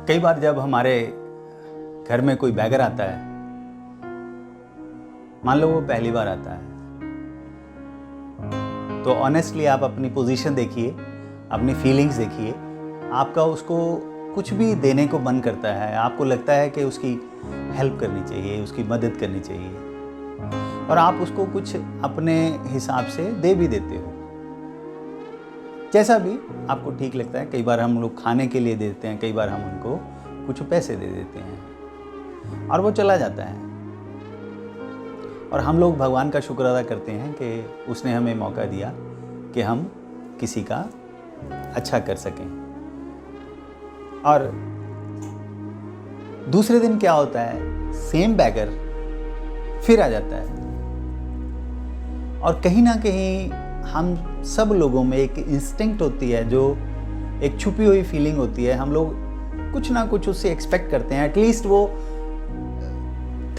कई बार जब हमारे घर में कोई बैगर आता है, मान लो वो पहली बार आता है, तो ऑनेस्टली आप अपनी पोजीशन देखिए, अपनी फीलिंग्स देखिए। आपका उसको कुछ भी देने को मन करता है, आपको लगता है कि उसकी हेल्प करनी चाहिए, उसकी मदद करनी चाहिए, और आप उसको कुछ अपने हिसाब से दे भी देते हो, जैसा भी आपको ठीक लगता है। कई बार हम लोग खाने के लिए देते हैं, कई बार हम उनको कुछ पैसे दे देते हैं और वो चला जाता है। और हम लोग भगवान का शुक्र अदा करते हैं कि उसने हमें मौका दिया कि हम किसी का अच्छा कर सकें। और दूसरे दिन क्या होता है, सेम बैगर फिर आ जाता है। और कहीं ना कहीं हम सब लोगों में एक इंस्टिंक्ट होती है, जो एक छुपी हुई फीलिंग होती है। हम लोग कुछ ना कुछ उससे एक्सपेक्ट करते हैं, एटलीस्ट वो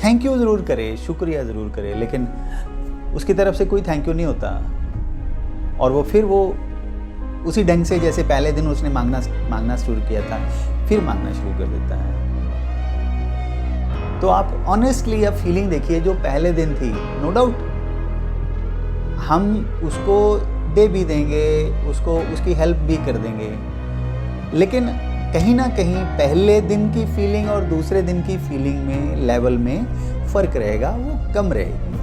थैंक यू ज़रूर करे, शुक्रिया ज़रूर करे, लेकिन उसकी तरफ से कोई थैंक यू नहीं होता। और वो फिर वो उसी ढंग से जैसे पहले दिन उसने मांगना शुरू किया था, फिर मांगना शुरू कर देता है। तो आप ऑनेस्टली अब फीलिंग देखिए, जो पहले दिन थी, नो डाउट हम उसको दे भी देंगे, उसको उसकी हेल्प भी कर देंगे, लेकिन कहीं ना कहीं पहले दिन की फीलिंग और दूसरे दिन की फीलिंग में लेवल में फ़र्क रहेगा, वो कम रहेगी।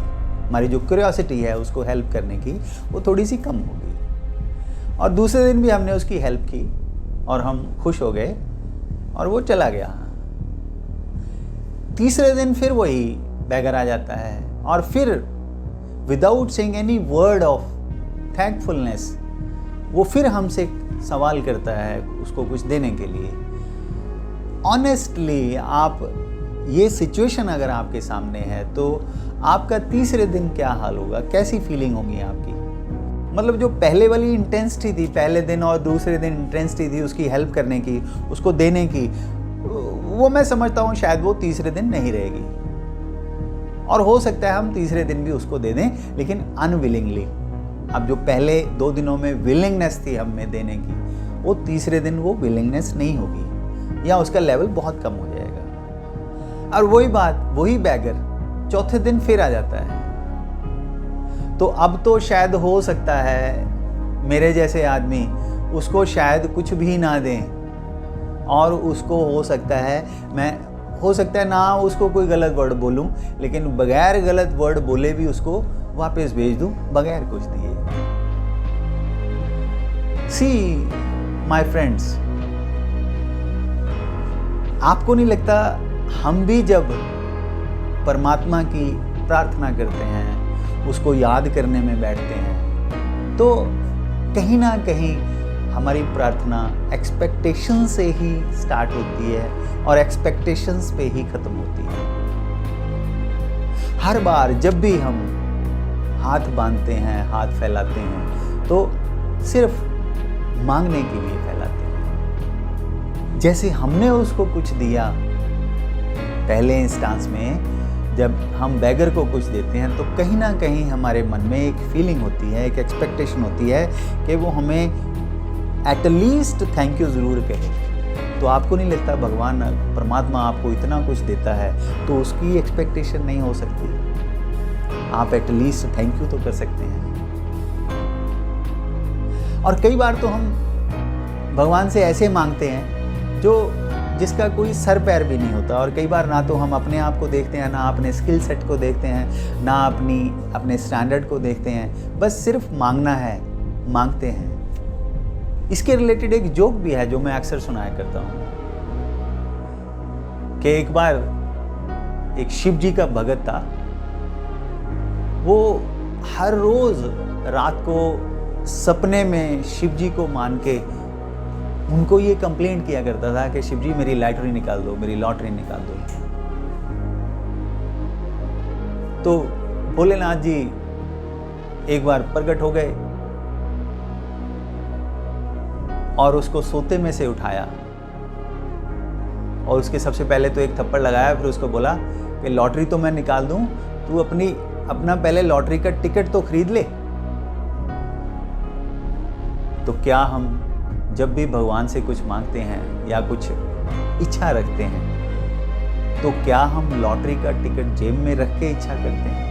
हमारी जो क्यूरियोसिटी है उसको हेल्प करने की, वो थोड़ी सी कम होगी। और दूसरे दिन भी हमने उसकी हेल्प की और हम खुश हो गए और वो चला गया। तीसरे दिन फिर वही बैगर आ जाता है और फिर without saying any word of thankfulness वो फिर हमसे सवाल करता है उसको कुछ देने के लिए। ऑनेस्टली आप ये सिचुएशन अगर आपके सामने है तो आपका तीसरे दिन क्या हाल होगा, कैसी फीलिंग होगी आपकी? मतलब जो पहले वाली इंटेंसिटी थी पहले दिन और दूसरे दिन इंटेंसिटी थी उसकी हेल्प करने की, उसको देने की, वो मैं समझता हूँ शायद वो तीसरे दिन नहीं रहेगी। और हो सकता है हम तीसरे दिन भी उसको दे दें, लेकिन अनविलिंगली। अब जो पहले 2 दिनों में विलिंगनेस थी हमें देने की, वो तीसरे दिन वो विलिंगनेस नहीं होगी या उसका लेवल बहुत कम हो जाएगा। और वही बात, वही बैगर चौथे दिन फिर आ जाता है। तो अब तो शायद हो सकता है मेरे जैसे आदमी उसको शायद कुछ भी ना दें, और उसको हो सकता है ना उसको कोई गलत वर्ड बोलूं, लेकिन बगैर गलत वर्ड बोले भी उसको वापस भेज दूं बगैर कुछ दिए। सी माय फ्रेंड्स, आपको नहीं लगता हम भी जब परमात्मा की प्रार्थना करते हैं, उसको याद करने में बैठते हैं, तो कहीं ना कहीं हमारी प्रार्थना एक्सपेक्टेशन से ही स्टार्ट होती है और एक्सपेक्टेशंस पे ही खत्म होती है। हर बार जब भी हम हाथ बांधते हैं, हाथ फैलाते हैं, तो सिर्फ मांगने के लिए फैलाते हैं। जैसे हमने उसको कुछ दिया पहले इंस्टांस में, जब हम बैगर को कुछ देते हैं तो कहीं ना कहीं हमारे मन में एक फीलिंग होती है, एक एक्सपेक्टेशन होती है कि वो हमें एटलीस्ट थैंक यू ज़रूर कहे। तो आपको नहीं लगता भगवान परमात्मा आपको इतना कुछ देता है तो उसकी एक्सपेक्टेशन नहीं हो सकती? आप एटलीस्ट थैंक यू तो कर सकते हैं। और कई बार तो हम भगवान से ऐसे मांगते हैं जिसका कोई सर पैर भी नहीं होता। और कई बार ना तो हम अपने आप को देखते हैं, ना अपने स्किल सेट को देखते हैं, ना अपने स्टैंडर्ड को देखते हैं, बस सिर्फ मांगना है, मांगते हैं। इसके रिलेटेड एक जोक भी है जो मैं अक्सर सुनाया करता हूँ कि एक बार एक शिव जी का भगत था। वो हर रोज रात को सपने में शिव जी को मान के उनको ये कंप्लेंट किया करता था कि शिव जी मेरी लॉटरी निकाल दो, मेरी लॉटरी निकाल दो। तो भोलेनाथ जी एक बार प्रकट हो गए और उसको सोते में से उठाया और उसके सबसे पहले तो एक थप्पड़ लगाया, फिर उसको बोला कि लॉटरी तो मैं निकाल दूं, तू अपना पहले लॉटरी का टिकट तो खरीद ले। तो क्या हम जब भी भगवान से कुछ मांगते हैं या कुछ इच्छा रखते हैं, तो क्या हम लॉटरी का टिकट जेब में रख के इच्छा करते हैं?